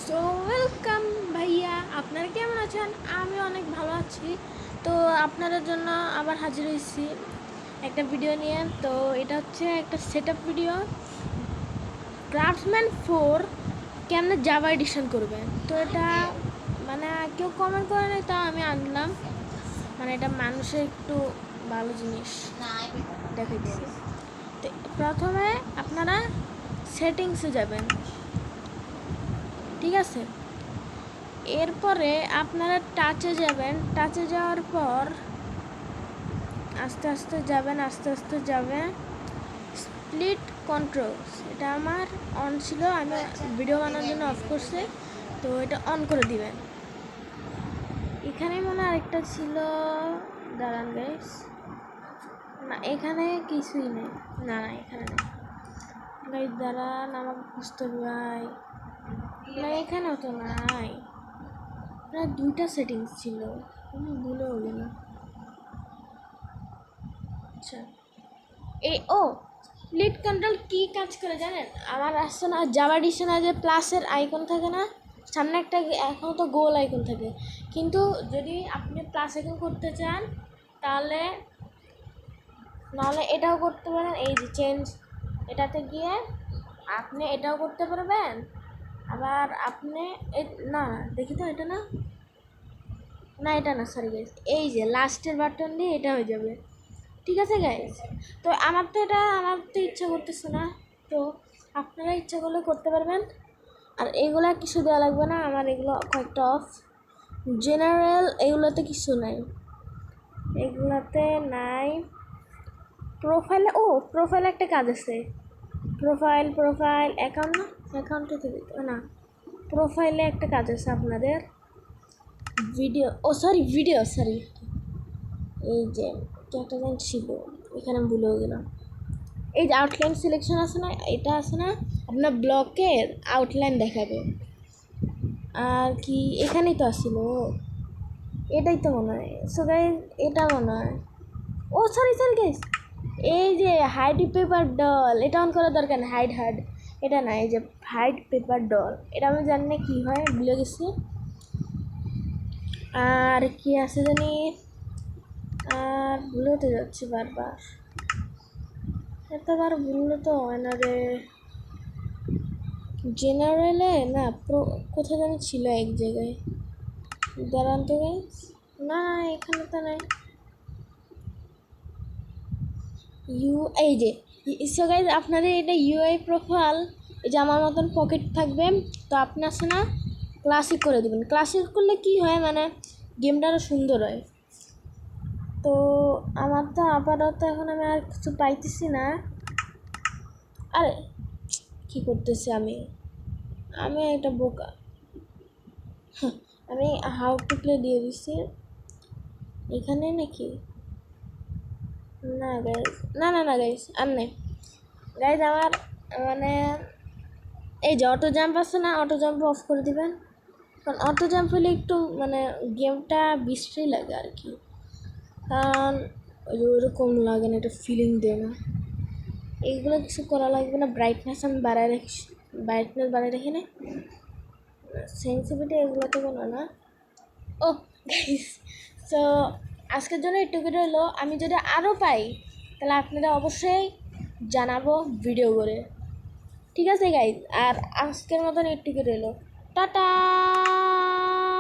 So welcome ভাইয়া, আপনারা কেমন আছেন? আমি অনেক ভালো আছি। তো আপনাদের জন্য আবার হাজির হয়েছি একটা ভিডিও নিয়ে। তো এটা হচ্ছে একটা সেট আপ ভিডিও, ক্রাফটসম্যান 4 কেমনে জাভা এডিশন করবেন। তো এটা মানে কেউ কমেন্ট করে নাই, তাও আমি আনলাম। মানে এটা মানুষের একটু ভালো জিনিস দেখাইতেছি। তো প্রথমে আপনারা সেটিংসে যাবেন, ঠিক আছে? এরপরে আপনারা টাচে যাবেন। টাচে যাওয়ার পর আস্তে আস্তে যাবেন স্প্লিট কন্ট্রোলস। এটা আমার অন ছিল, আমি ভিডিও বানানোর জন্য অফ করছি, তো এটা অন করে দিবেন। এখানে মনে হয় আরেকটা ছিল, দাঁড়ান গাইস, না এখানে কিছুই নেই। না না এখানে নেই গাইস, দাঁড়ান আমাকে বুঝতে হবে ভাই। না এখানেও তো নাই, প্রায় দুইটা সেটিংস ছিল, আমি ভুলেও গেল। আচ্ছা স্প্লিট কন্ট্রোল কি কাজ করে জানেন? আমার আসছে না জাভা এডিশনে যে প্লাসের আইকন থাকে না, সামনে একটা এখন তো গোল আইকন থাকে, কিন্তু যদি আপনি প্লাস আইকন করতে চান তাহলে নাহলে এটাও করতে পারেন। এই যে চেঞ্জ, এটাতে গিয়ে আপনি এটাও করতে পারবেন। আবার আপনি না দেখি তো, এটা না না এটা না, সরি গাইস, এই যে লাস্টের বাটন দিয়ে এটা হয়ে যাবে, ঠিক আছে গাইস? তো আমার তো ইচ্ছা করতেছে না, তো আপনারা ইচ্ছা করলে করতে পারবেন। আর এগুলা কিছু দেওয়া লাগবে না, আমার এগুলো কয়েকটা অফ। জেনারেল এগুলোতে কিছু নাই, এগুলাতে নাই। প্রোফাইলে প্রোফাইলে একটা কাজ আছে। প্রোফাইল অ্যাকাউন্ট না, অ্যাকাউন্টে তো দিতে না, প্রোফাইলে একটা কাজ আছে আপনাদের। ভিডিও সরি, এই যে একটা গান ছিল এখানে ভুলেও গেলাম। এই যে আউটলাইন সিলেকশন আছে না, এটা আছে না, আপনার ব্লকের আউটলাইন দেখাবে। আর কি এখানেই তো আসছিল, এটাই তো মনে হয়। সো গাইস এটা মনে হয়, সরি গাইস, এই যে হাইড পেপার ডল, এটা অন করার দরকার নেই। হাইড এটা না, এই যে হাইড পেপার ডল, এটা আমি জানি না কী হয়, ভুলে গেছি। আর কি আছে জানি, আর ভুলেতে যাচ্ছি বারবার, এতবার ভুললে তো হয় না রে। জেনারেলে না, কোথায় যেন ছিল এক জায়গায়, দাঁড়ান তো গাইস, না এখানে তো নাই। এই যে সো গাইস, আপনাদের এটা ইউআই প্রোফাইল, এই যে আমার মতন পকেট থাকবে। তো আপনি আছে না ক্লাসিক করে দেবেন। ক্লাসিক করলে কি হয়, মানে গেমটা আরও সুন্দর হয়। তো আমার তো আপাতত এখন আমি আর কিছু পাইতেছি না। আরে কি করতেছি আমি একটা বোকা। আমি হাউ টু প্লে দিয়ে দিচ্ছি এখানে নাকি, না গাইস, না গাইস, আর নেই গাইস আমার, মানে এই যে অটো জাম্প আছে না, অটো জাম্প অফ করে দিবেন। কারণ অটো জাম্প হলে একটু মানে গেমটা বিশ্রী লাগে আর কি, কারণ ওইরকম লাগে না, একটা ফিলিং দেয় না। এইগুলো কিছু করা লাগবে না। ব্রাইটনেস আমি বাড়ায় রাখি না, সেন্সিটিভিটি এগুলো তো কোনো না। গাইস, সো আজকের জন্য এটুকু রইলো। আমি যদি আরও পাই তাহলে আপনারা অবশ্যই জানাবো ভিডিও করে, ঠিক আছে গাইস? আর আজকের মতন এটুকু রইলো, টাটা।